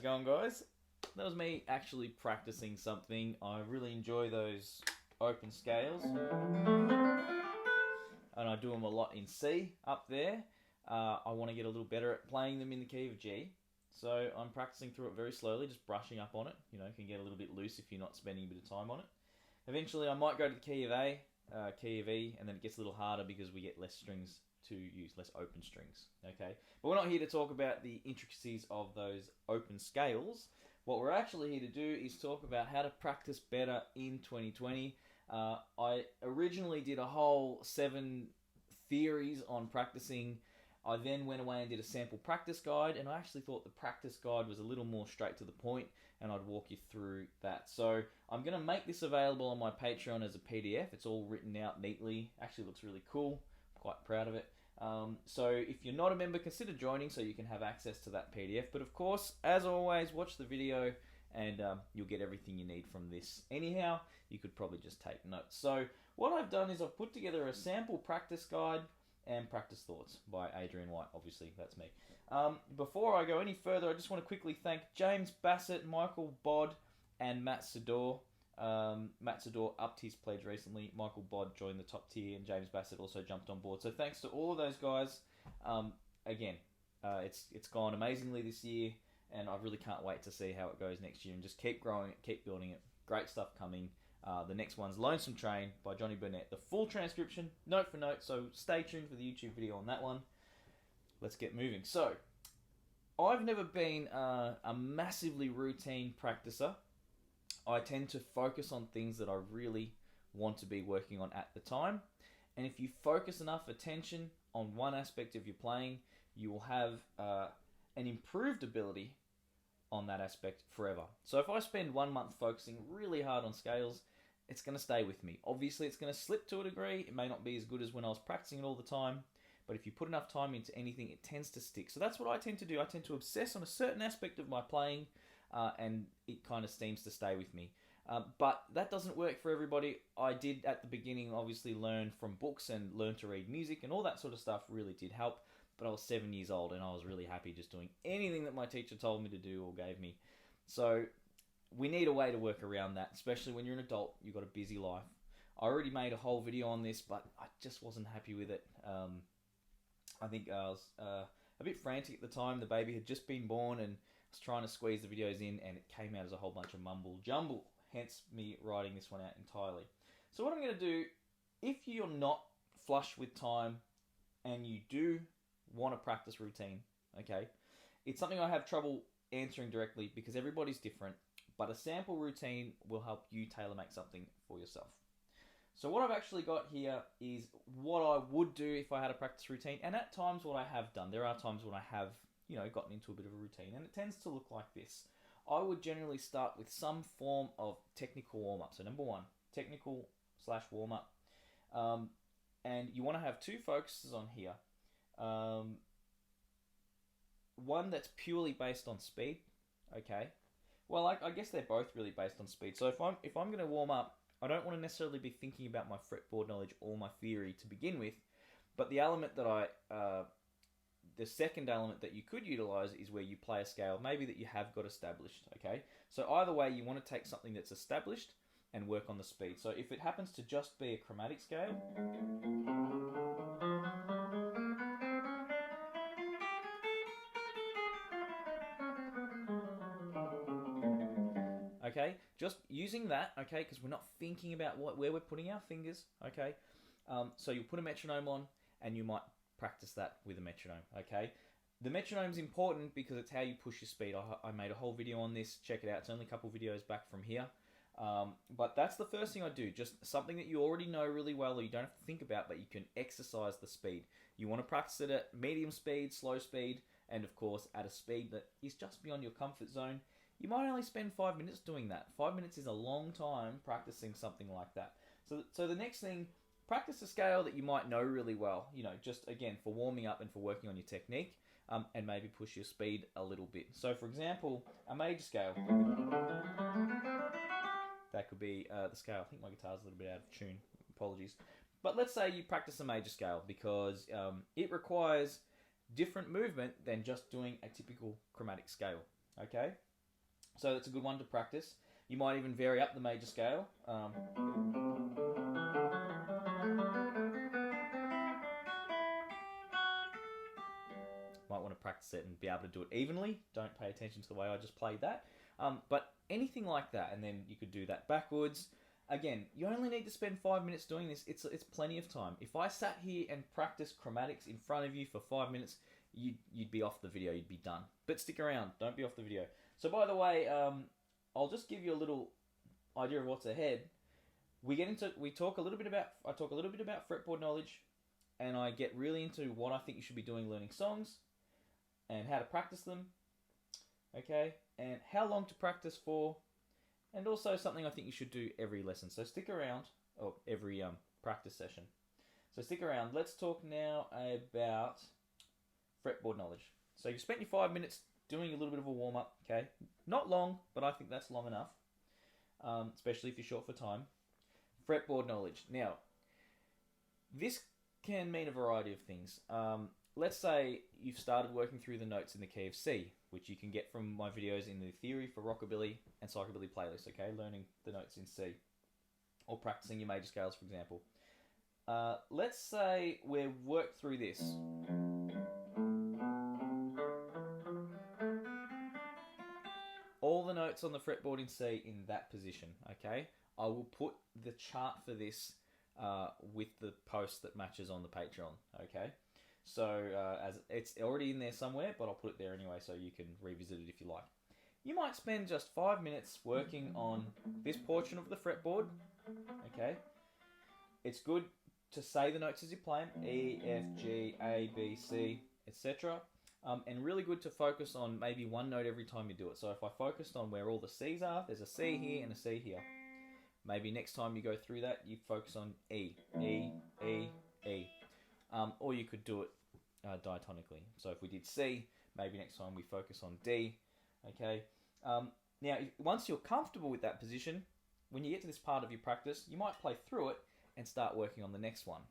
going, guys? That was me actually practicing something. I really enjoy those open scales, and I do them a lot in C up there. I want to get a little better at playing them in the key of G, so I'm practicing through it very slowly, just brushing up on it. You know, it can get a little bit loose if you're not spending a bit of time on it. Eventually I might go to the key of A, key of E, and then it gets a little harder because we get less strings to use, less open strings, okay? But we're not here to talk about the intricacies of those open scales. What we're actually here to do is talk about how to practice better in 2020. I originally did a whole 7 theories on practicing. I then went away and did a sample practice guide, and I actually thought the practice guide was a little more straight to the point, and I'd walk you through that. So I'm going to make this available on my Patreon as a PDF. It's all written out neatly. Actually looks really cool. I'm quite proud of it. So if you're not a member, consider joining so you can have access to that PDF. But of course, as always, watch the video and you'll get everything you need from this. Anyhow, you could probably just take notes. So what I've done is I've put together a sample practice guide and practice thoughts by Adrian Whyte. Obviously, that's me. Before I go any further, I just want to quickly thank James Bassett, Michael Bod, and Matt Sador. Matt Sador upped his pledge recently. Michael Bod joined the top tier, and James Bassett also jumped on board. So thanks to all of those guys. Again, it's gone amazingly this year, and I really can't wait to see how it goes next year and just keep growing it, keep building it. Great stuff coming. The next one's Lonesome Train by Johnny Burnett. The full transcription, note for note, so stay tuned for the YouTube video on that one. Let's get moving. So, I've never been a massively routine practicer. I tend to focus on things that I really want to be working on at the time. And if you focus enough attention on one aspect of your playing, you will have an improved ability on that aspect forever. So if I spend 1 month focusing really hard on scales, it's going to stay with me. Obviously, it's going to slip to a degree. It may not be as good as when I was practicing it all the time. But if you put enough time into anything, it tends to stick. So that's what I tend to do. I tend to obsess on a certain aspect of my playing, and it kind of seems to stay with me. But that doesn't work for everybody. I did at the beginning obviously learn from books and learn to read music, and all that sort of stuff really did help. But I was 7 years old and I was really happy just doing anything that my teacher told me to do or gave me. So we need a way to work around that, especially when you're an adult, you've got a busy life. I already made a whole video on this, but I just wasn't happy with it. I think I was a bit frantic at the time. The baby had just been born and I was trying to squeeze the videos in, and it came out as a whole bunch of mumble jumble, hence me writing this one out entirely. So what I'm going to do, if you're not flush with time and you do want a practice routine, okay, it's something I have trouble answering directly because everybody's different, but a sample routine will help you tailor make something for yourself. So what I've actually got here is what I would do if I had a practice routine, and at times what I have done. There are times when I have, gotten into a bit of a routine, and it tends to look like this. I would generally start with some form of technical warm-up. So number one, technical / warm-up. And you want to have 2 focuses on here. One that's purely based on speed, okay? Well, I guess they're both really based on speed. So if I'm going to warm up, I don't want to necessarily be thinking about my fretboard knowledge or my theory to begin with, but the element that the second element that you could utilize is where you play a scale, maybe that you have got established, okay? So either way, you want to take something that's established and work on the speed. So if it happens to just be a chromatic scale, okay, just using that, okay, because we're not thinking about where we're putting our fingers, okay? So you'll put a metronome on and you might practice that with a metronome, okay? The metronome's important because it's how you push your speed. I made a whole video on this. Check it out. It's only a couple videos back from here. But that's the first thing I do. Just something that you already know really well or you don't have to think about, but you can exercise the speed. You want to practice it at medium speed, slow speed, and of course at a speed that is just beyond your comfort zone. You might only spend 5 minutes doing that. 5 minutes is a long time practicing something like that. So the next thing, practice a scale that you might know really well. Just again for warming up and for working on your technique, and maybe push your speed a little bit. So for example, a major scale. That could be the scale. I think my guitar's a little bit out of tune. Apologies. But let's say you practice a major scale because it requires different movement than just doing a typical chromatic scale. Okay? So that's a good one to practice. You might even vary up the major scale. Might want to practice it and be able to do it evenly. Don't pay attention to the way I just played that. But anything like that, and then you could do that backwards. Again, you only need to spend 5 minutes doing this. It's plenty of time. If I sat here and practiced chromatics in front of you for 5 minutes, you'd be off the video. You'd be done. But stick around. Don't be off the video. So by the way, I'll just give you a little idea of what's ahead. I talk a little bit about fretboard knowledge, and I get really into what I think you should be doing learning songs, and how to practice them. Okay, and how long to practice for, and also something I think you should do every lesson. So stick around, or every practice session. So stick around. Let's talk now about fretboard knowledge. So you've spent your 5 minutes doing a little bit of a warm-up, okay? Not long, but I think that's long enough, especially if you're short for time. Fretboard knowledge. Now, this can mean a variety of things. Let's say you've started working through the notes in the key of C, which you can get from my videos in the Theory for Rockabilly and Psychobilly playlist, okay? Learning the notes in C, or practicing your major scales, for example. Let's say we've worked through this. All the notes on the fretboard in C in that position, okay? I will put the chart for this with the post that matches on the Patreon, okay? So as it's already in there somewhere, but I'll put it there anyway so you can revisit it if you like. You might spend just 5 minutes working on this portion of the fretboard, okay? It's good to say the notes as you play them, E, F, G, A, B, C, etc. And really good to focus on maybe one note every time you do it. So if I focused on where all the C's are, there's a C here and a C here. Maybe next time you go through that, you focus on E, E, E, E. Or you could do it diatonically. So if we did C, maybe next time we focus on D, okay? Now, once you're comfortable with that position, when you get to this part of your practice, you might play through it and start working on the next one.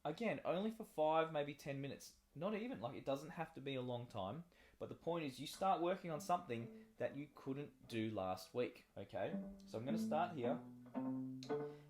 Again, only for 5, maybe 10 minutes. Not even, like it doesn't have to be a long time. But the point is you start working on something that you couldn't do last week, okay? So I'm going to start here.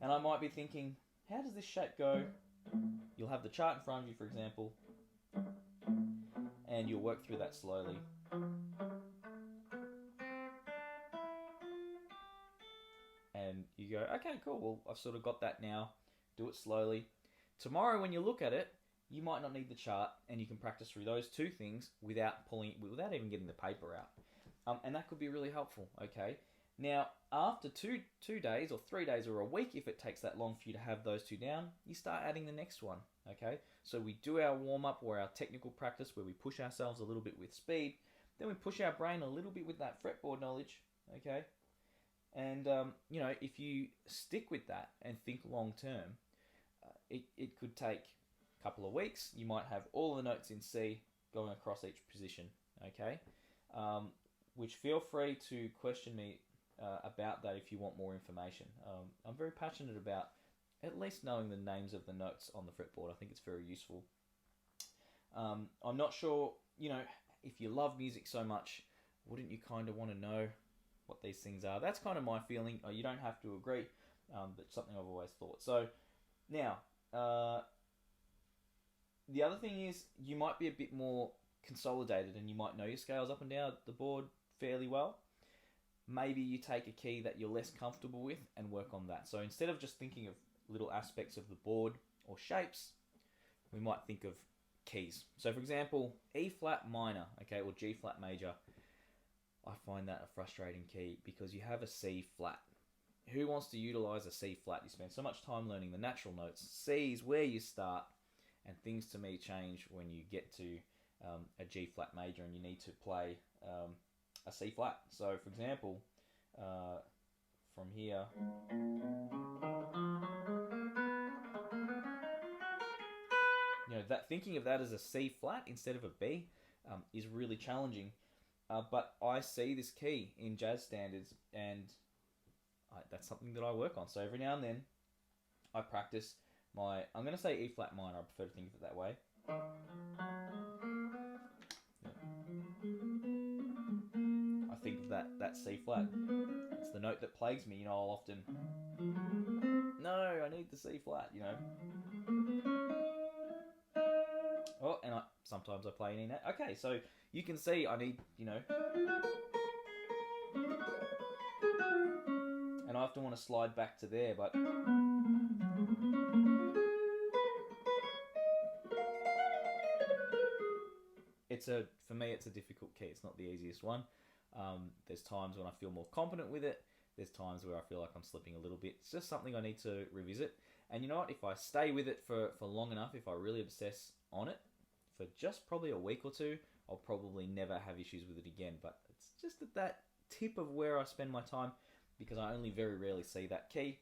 And I might be thinking, how does this shape go? You'll have the chart in front of you, for example, and you'll work through that slowly. And you go, okay, cool, well, I've sort of got that now. Do it slowly. Tomorrow, when you look at it, you might not need the chart, and you can practice through those two things without even getting the paper out. And that could be really helpful, okay? Now, after two days or 3 days or a week, if it takes that long for you to have those two down, you start adding the next one, okay? So we do our warm-up or our technical practice where we push ourselves a little bit with speed. Then we push our brain a little bit with that fretboard knowledge, okay? And, if you stick with that and think long-term, it could take a couple of weeks. You might have all the notes in C going across each position, okay? Which feel free to question me about that if you want more information. I'm very passionate about at least knowing the names of the notes on the fretboard. I think it's very useful. I'm not sure, if you love music so much, wouldn't you kind of want to know what these things are? That's kind of my feeling. You don't have to agree, but something I've always thought. So now, the other thing is you might be a bit more consolidated and you might know your scales up and down the board fairly well. Maybe you take a key that you're less comfortable with and work on that. So instead of just thinking of little aspects of the board or shapes, we might think of keys. So for example, E flat minor, okay, or G flat major. I find that a frustrating key because you have a C flat. Who wants to utilize a C flat? You spend so much time learning the natural notes. C is where you start, and things to me change when you get to a G flat major and you need to play a C flat. So for example, from here, that thinking of that as a C flat instead of a B is really challenging. But I see this key in jazz standards, and that's something that I work on. So every now and then, I practice I'm going to say E flat minor. I prefer to think of it that way. I think that C flat. It's the note that plagues me. I'll often, no, I need the C flat. Oh, and sometimes I play an E note. Okay, so you can see I need, and I often want to slide back to there, but for me it's a difficult key. It's not the easiest one. There's times when I feel more competent with it. There's times where I feel like I'm slipping a little bit. It's just something I need to revisit. And you know what? If I stay with it for long enough, if I really obsess on it for just probably a week or two, I'll probably never have issues with it again. But it's just at that tip of where I spend my time, because I only very rarely see that key.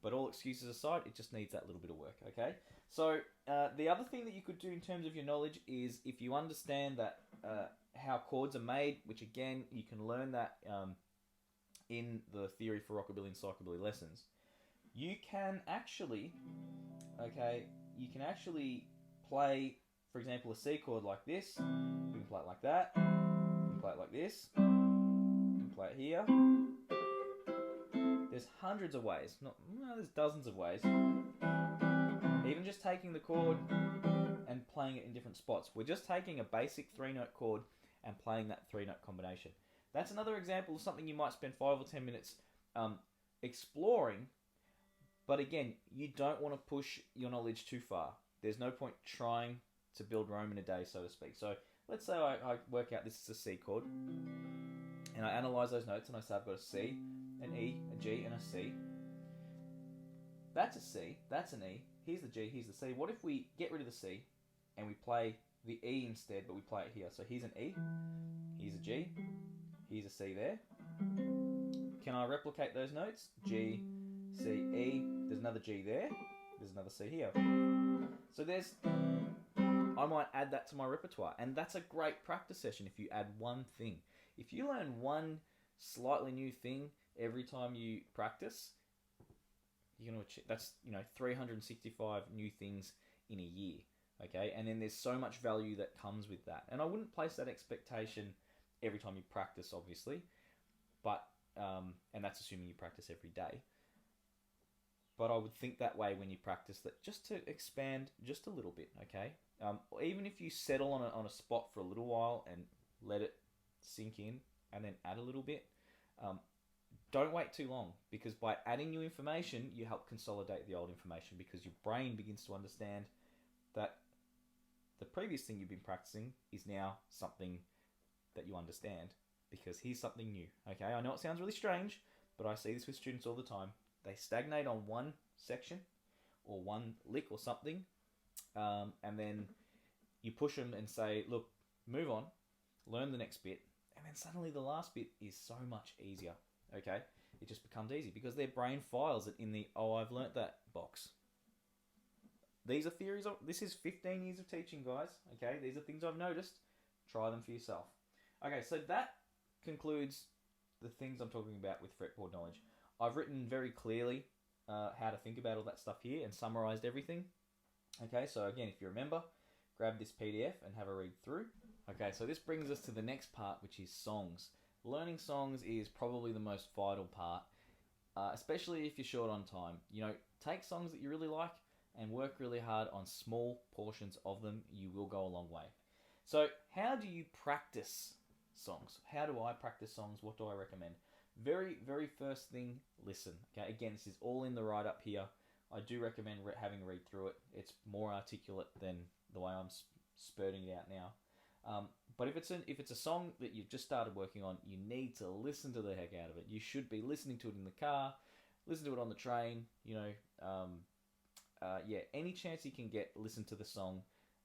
But all excuses aside, it just needs that little bit of work, okay? So the other thing that you could do in terms of your knowledge is, if you understand that how chords are made, which again, you can learn that in the Theory for Rockabilly and Psychobilly lessons, you can actually play, for example, a C chord like this. You can play it like that. You can play it like this. You can play it here. There's hundreds of ways. There's dozens of ways. Even just taking the chord and playing it in different spots. We're just taking a basic 3-note chord and playing that 3-note combination. That's another example of something you might spend 5 or 10 minutes exploring. But again, you don't want to push your knowledge too far. There's no point trying to build Rome in a day, so to speak. So let's say I work out this is a C chord, and I analyse those notes, and I say I've got a C, an E, a G, and a C. That's a C, that's an E, here's the G, here's the C. What if we get rid of the C, and we play the E instead, but we play it here? So here's an E, here's a G, here's a C there. Can I replicate those notes? G, C, E, there's another G there, there's another C here. So I might add that to my repertoire, and that's a great practice session if you add one thing. If you learn one slightly new thing every time you practice, you're gonna achieve, that's 365 new things in a year, okay? And then there's so much value that comes with that. And I wouldn't place that expectation every time you practice, obviously, but and that's assuming you practice every day. But I would think that way when you practice, that just to expand just a little bit, okay? Even if you settle on a spot for a little while and let it sink in and then add a little bit, don't wait too long, because by adding new information, you help consolidate the old information, because your brain begins to understand that the previous thing you've been practicing is now something that you understand, because here's something new, okay? I know it sounds really strange, but I see this with students all the time. They stagnate on one section or one lick or something, and then you push them and say, look, move on, learn the next bit, and then suddenly the last bit is so much easier, okay? It just becomes easy because their brain files it in the, oh, I've learnt that box. These are theories. This is 15 years of teaching, guys, okay? These are things I've noticed. Try them for yourself. Okay, so that concludes the things I'm talking about with Fretboard Knowledge. I've written very clearly how to think about all that stuff here and summarized everything. Okay, so again, if you remember, grab this PDF and have a read through. Okay, so this brings us to the next part, which is songs. Learning songs is probably the most vital part, especially if you're short on time. Take songs that you really like and work really hard on small portions of them. You will go a long way. So how do you practice songs? How do I practice songs? What do I recommend? Very, very first thing, listen. Okay, again, this is all in the write-up here. I do recommend having a read through it. It's more articulate than the way I'm spurting it out now. But if it's a song that you've just started working on, you need to listen to the heck out of it. You should be listening to it in the car, listen to it on the train. Any chance you can get, listen to the song.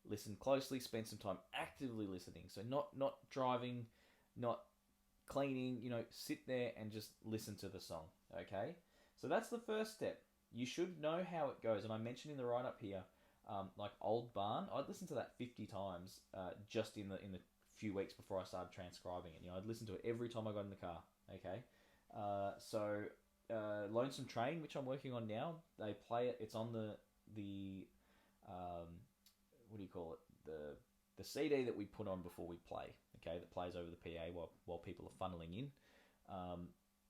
Listen closely. Spend some time actively listening. So not driving, not cleaning, sit there and just listen to the song, okay? So that's the first step. You should know how it goes, and I mentioned in the write-up here, like Old Barn, I'd listen to that 50 times just in the few weeks before I started transcribing it. I'd listen to it every time I got in the car, okay? Lonesome Train, which I'm working on now, they play it, it's on the what do you call it? The CD that we put on before we play, okay, that plays over the PA while people are funneling in.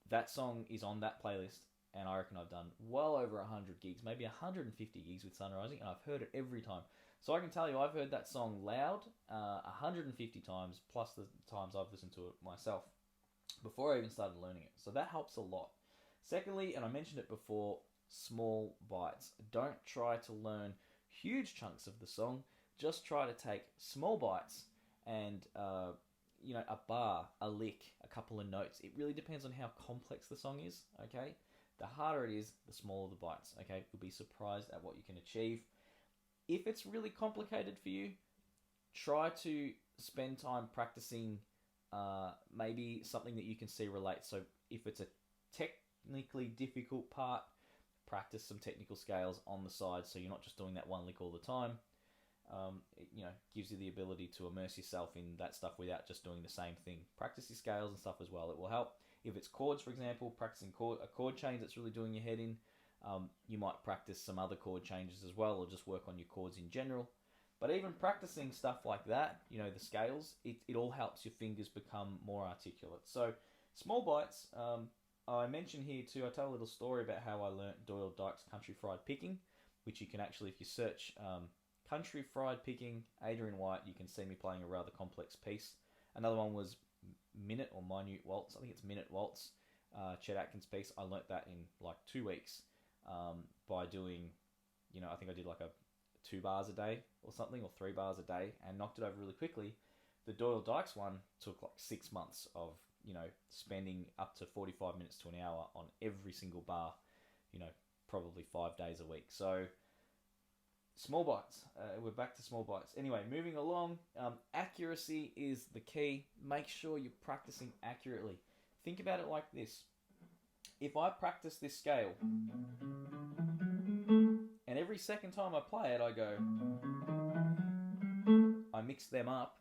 That song is on that playlist, and I reckon I've done well over 100 gigs, maybe 150 gigs with Sun Rising, and I've heard it every time. So I can tell you I've heard that song loud 150 times, plus the times I've listened to it myself before I even started learning it. So that helps a lot. Secondly, and I mentioned it before, small bites. Don't try to learn huge chunks of the song. Just try to take small bites and a bar, a lick, a couple of notes. It really depends on how complex the song is, okay? The harder it is, the smaller the bites, okay? You'll be surprised at what you can achieve. If it's really complicated for you, try to spend time practicing maybe something that you can see relate. So if it's a technically difficult part, practice some technical scales on the side so you're not just doing that one lick all the time. It gives you the ability to immerse yourself in that stuff without just doing the same thing. Practice your scales and stuff as well. It will help. If it's chords, for example, practicing a chord change that's really doing your head in, you might practice some other chord changes as well, or just work on your chords in general. But even practicing stuff like that, the scales, it all helps your fingers become more articulate. So small bites. I mentioned here too, I tell a little story about how I learnt Doyle Dykes' Country Fried Picking, which you can actually, if you search Country Fried Picking, Adrian Whyte, you can see me playing a rather complex piece. Another one was Minute or Minute Waltz. I think it's Minute Waltz, Chet Atkins piece. I learnt that in like 2 weeks by doing, I think I did like 2 bars a day or something, or 3 bars a day, and knocked it over really quickly. The Doyle Dykes one took like 6 months of, spending up to 45 minutes to an hour on every single bar, probably 5 days a week. So small bites. We're back to small bites. Anyway, moving along. Accuracy is the key. Make sure you're practicing accurately. Think about it like this. If I practice this scale, and every second time I play it, I go, I mix them up.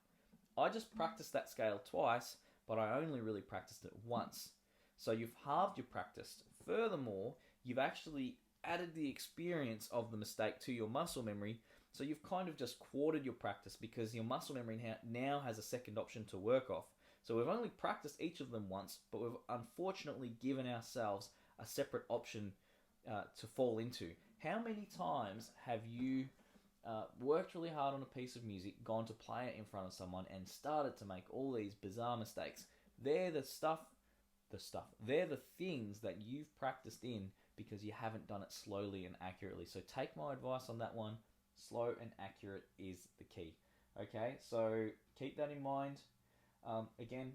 I just practiced that scale twice, but I only really practiced it once. So you've halved your practice. Furthermore, you've actually added the experience of the mistake to your muscle memory, so you've kind of just quartered your practice because your muscle memory now has a second option to work off. So we've only practiced each of them once, but we've unfortunately given ourselves a separate option to fall into. How many times have you worked really hard on a piece of music, gone to play it in front of someone, and started to make all these bizarre mistakes? They're they're the things that you've practiced in because you haven't done it slowly and accurately. So take my advice on that one. Slow and accurate is the key. Okay, so keep that in mind. Again,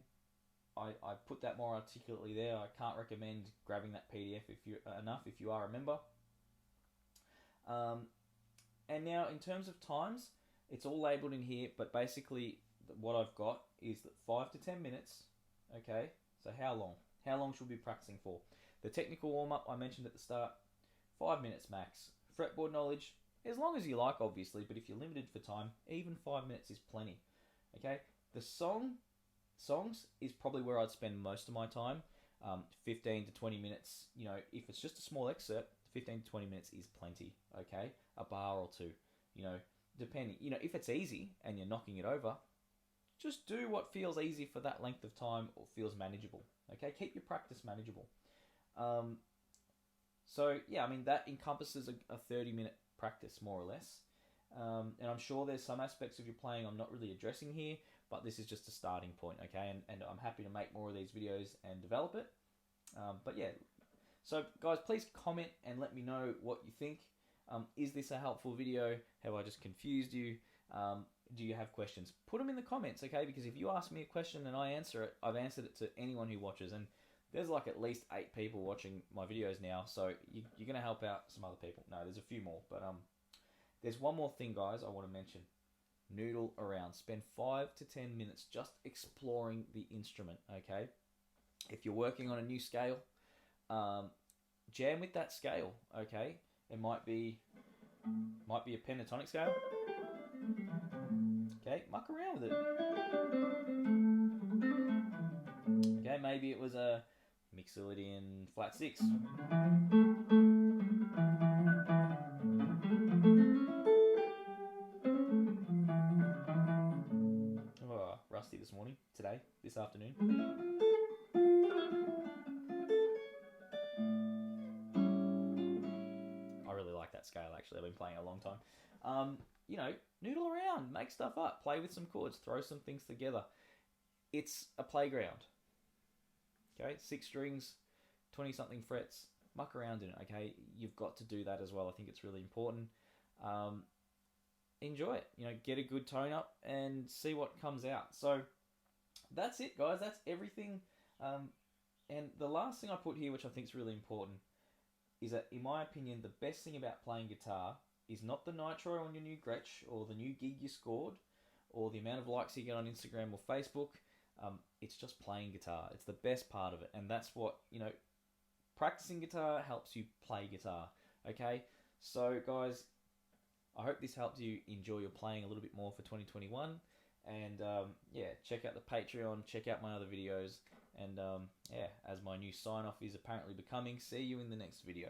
I put that more articulately there. I can't recommend grabbing that PDF if you are a member. And now in terms of times, it's all labelled in here, but basically what I've got is that 5 to 10 minutes. Okay, so how long? How long should we be practicing for? The technical warm-up I mentioned at the start, 5 minutes max. Fretboard knowledge, as long as you like, obviously, but if you're limited for time, even 5 minutes is plenty. Okay, the songs is probably where I'd spend most of my time. 15 to 20 minutes, if it's just a small excerpt, 15 to 20 minutes is plenty, okay? A bar or two, depending. If it's easy and you're knocking it over, just do what feels easy for that length of time or feels manageable, okay? Keep your practice manageable. So, yeah, that encompasses a 30-minute practice, more or less. And I'm sure there's some aspects of your playing I'm not really addressing here, but this is just a starting point, okay? And I'm happy to make more of these videos and develop it. But yeah, so guys, please comment and let me know what you think. Is this a helpful video? Have I just confused you? Do you have questions? Put them in the comments, okay? Because if you ask me a question and I answer it, I've answered it to anyone who watches. And there's like at least 8 people watching my videos now, so you're going to help out some other people. No, there's a few more, but there's one more thing, guys, I want to mention. Noodle around. Spend 5 to 10 minutes just exploring the instrument, okay? If you're working on a new scale, jam with that scale, okay? It might be a pentatonic scale. Okay, muck around with it. Okay, maybe it was a Mixolydian flat 6. Oh, rusty this morning. doing today, this afternoon. I really like that scale, actually. I've been playing it a long time. You know, noodle around, make stuff up, play with some chords, throw some things together. It's a playground. Okay, 6 strings, 20-something frets, muck around in it, okay? You've got to do that as well. I think it's really important. Enjoy it. You know, get a good tone up and see what comes out. So that's it, guys. That's everything. And the last thing I put here, which I think is really important, is that, in my opinion, the best thing about playing guitar is not the nitro on your new Gretsch or the new gig you scored or the amount of likes you get on Instagram or Facebook. It's just playing guitar. It's the best part of it. And that's what, you know, practicing guitar helps you play guitar. Okay? So, guys, I hope this helped you enjoy your playing a little bit more for 2021. And, yeah, check out the Patreon. Check out my other videos. And, yeah, as my new sign-off is apparently becoming, see you in the next video.